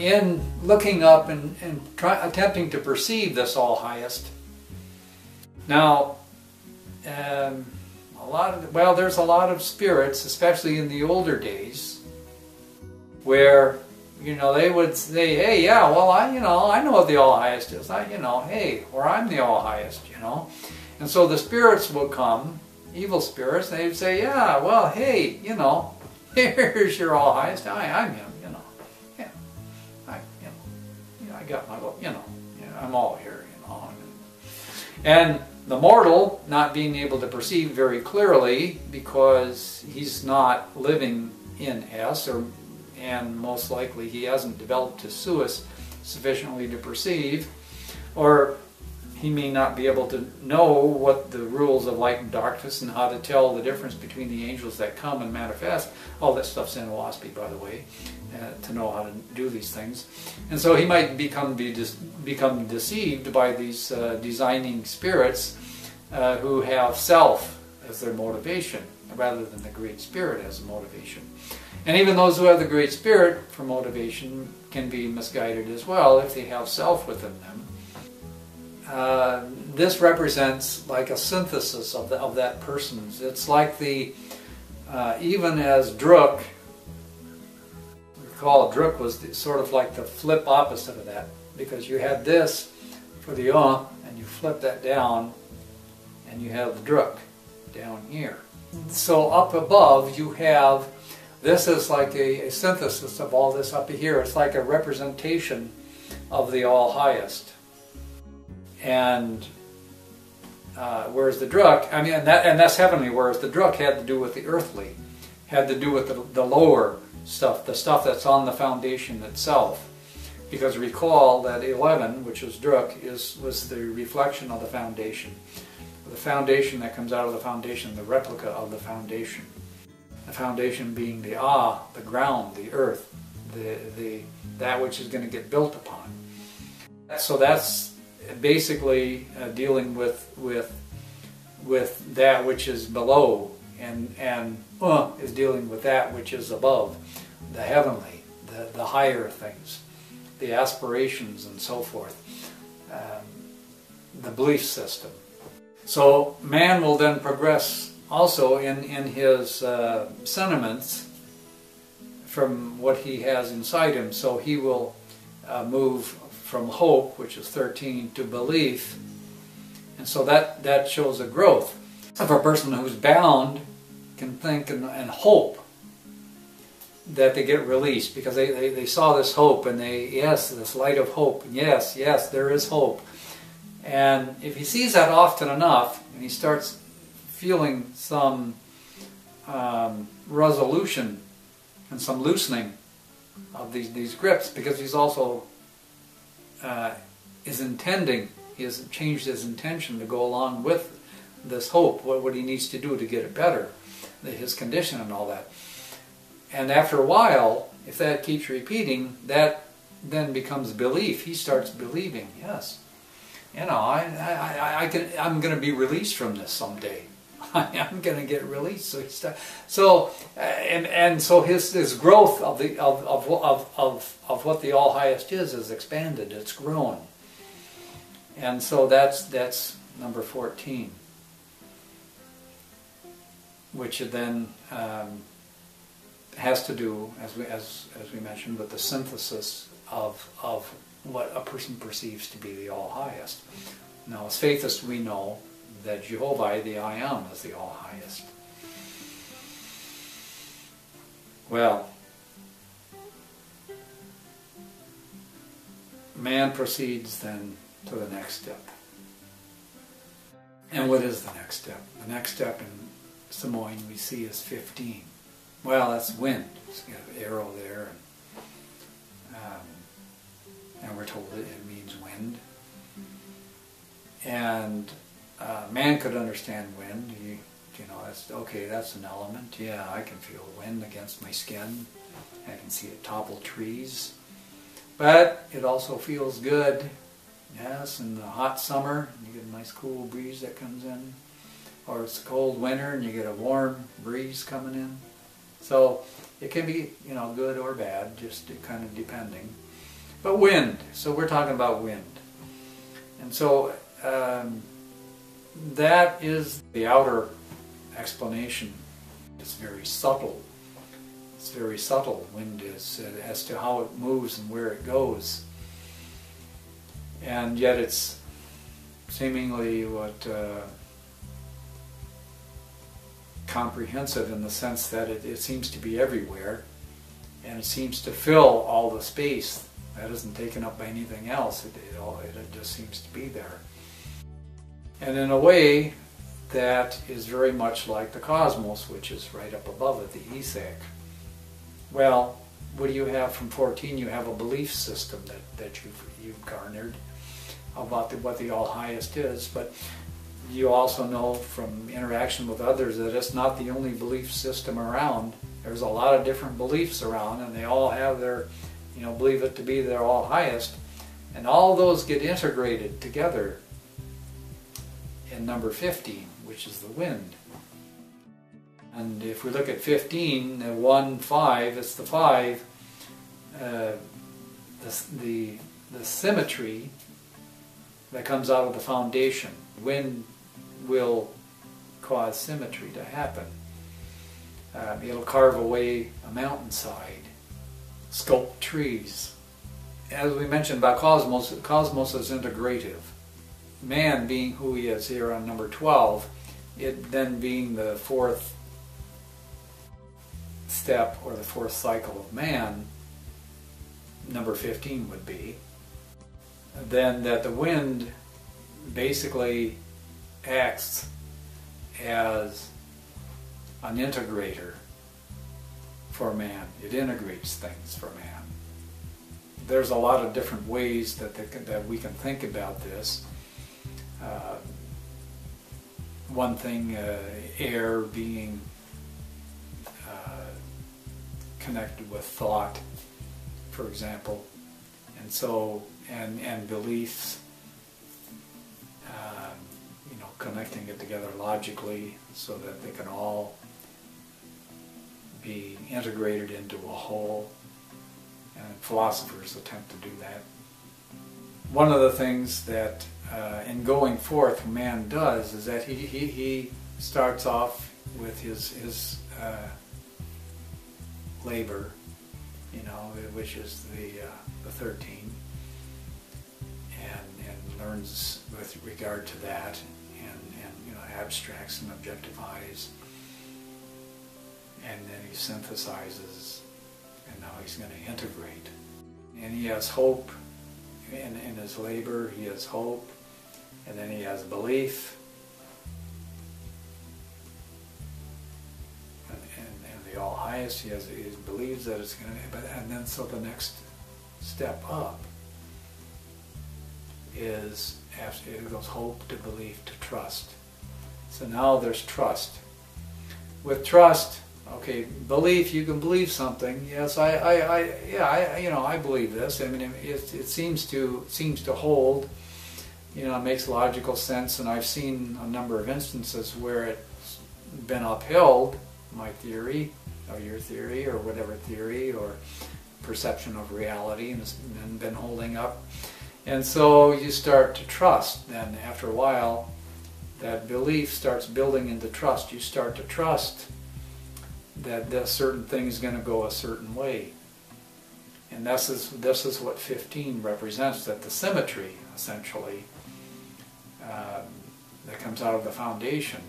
in looking up and attempting to perceive this all highest. Now, there's a lot of spirits, especially in the older days, where they would say, hey, yeah, well, I know what the all highest is. Hey, or I'm the all highest, And so the spirits will come, evil spirits, and they'd say, yeah, well, hey, here's your all highest. I'm him, Yeah, I got my, I'm all here, And the mortal, not being able to perceive very clearly because he's not living in S, and most likely he hasn't developed his suis sufficiently to perceive, or he may not be able to know what the rules of light and darkness and how to tell the difference between the angels that come and manifest. All that stuff's in Oahspe, by the way, to know how to do these things. And so he might become deceived by these designing spirits who have self as their motivation, rather than the Great Spirit as a motivation. And even those who have the Great Spirit for motivation can be misguided as well if they have self within them. This represents like a synthesis of that person's. It's like even as Druk, recall Druk was sort of like the flip opposite of that, because you had this for the and you flip that down, and you have the Druk down here. So up above you have, this is like a synthesis of all this up here. It's like a representation of the all highest. And whereas the Druk, and that's heavenly, whereas the Druk had to do with the earthly, had to do with the lower stuff, the stuff that's on the foundation itself. Because recall that 11, which is Druk, was the reflection of the foundation. The foundation that comes out of the foundation, the replica of the foundation. The foundation being the the ground, the earth, that which is going to get built upon. So that's basically dealing with that which is below, and is dealing with that which is above, the heavenly, the higher things, the aspirations and so forth, the belief system. So man will then progress also in his sentiments from what he has inside him. So he will move from hope, which is 13, to belief, and so that shows a growth. If a person who's bound can think and hope that they get released, because they saw this hope, and this light of hope, yes, there is hope. And if he sees that often enough, and he starts feeling some resolution and some loosening of these grips, because he's also he has changed his intention to go along with this hope, what he needs to do to get it better, his condition and all that. And after a while, if that keeps repeating, that then becomes belief. He starts believing, yes, I'm going to be released from this someday. I'm going to get released. So his growth of what the all highest is expanded. It's grown, and so that's number 14, which then has to do, as we mentioned, with the synthesis of what a person perceives to be the all highest. Now, as faithists, we know that Jehovah, the I Am, is the all highest. Well, man proceeds then to the next step. And what is the next step? The next step in Samoan we see is 15. Well, that's wind. It's got an arrow there, and we're told it means wind. And man could understand wind. That's okay. That's an element. Yeah, I can feel wind against my skin. I can see it topple trees. But it also feels good. Yes, in the hot summer, you get a nice cool breeze that comes in. Or it's a cold winter and you get a warm breeze coming in. So it can be, good or bad, just kind of depending. But wind, so we're talking about wind. And so that is the outer explanation. It's very subtle. It's very subtle, wind is, as to how it moves and where it goes. And yet it's seemingly comprehensive in the sense that it seems to be everywhere, and it seems to fill all the space that isn't taken up by anything else. It just seems to be there. And in a way, that is very much like the cosmos, which is right up above it, the Isak. Well, what do you have from 14? You have a belief system that you've garnered about what the All-Highest is, but you also know from interaction with others that it's not the only belief system around. There's a lot of different beliefs around, and they all have their, believe it to be their All-Highest, and all those get integrated together in number 15, which is the wind. And if we look at 15, 1, 5, it's the 5, the symmetry that comes out of the foundation. Wind will cause symmetry to happen. It'll carve away a mountainside, sculpt trees. As we mentioned about cosmos is integrative. Man being who he is here on number 12, it then being the fourth step or the fourth cycle of man, number 15 would be, then that the wind basically acts as an integrator for man. It integrates things for man. There's a lot of different ways that we can think about this. One thing, air being connected with thought, for example, and so and beliefs, connecting it together logically so that they can all be integrated into a whole, and philosophers attempt to do that. One of the things that in going forth man does is that he starts off with his labor, which is the 13, and learns with regard to that, and abstracts and objectifies, and then he synthesizes, and now he's going to integrate. And he has hope in his labor, he has hope, and then he has belief, and the All-Highest, he believes that it's going to, and then so the next step up is, after it goes hope to belief to trust. So now there's trust. With trust, okay, belief, you can believe something. Yes, I believe this. I mean, it seems to hold. It makes logical sense, and I've seen a number of instances where it's been upheld, my theory, or your theory, or whatever theory, or perception of reality, and been holding up. And so you start to trust. Then after a while, that belief starts building into trust. You start to trust that a certain thing is going to go a certain way. And this is what 15 represents, that the symmetry, essentially, that comes out of the foundation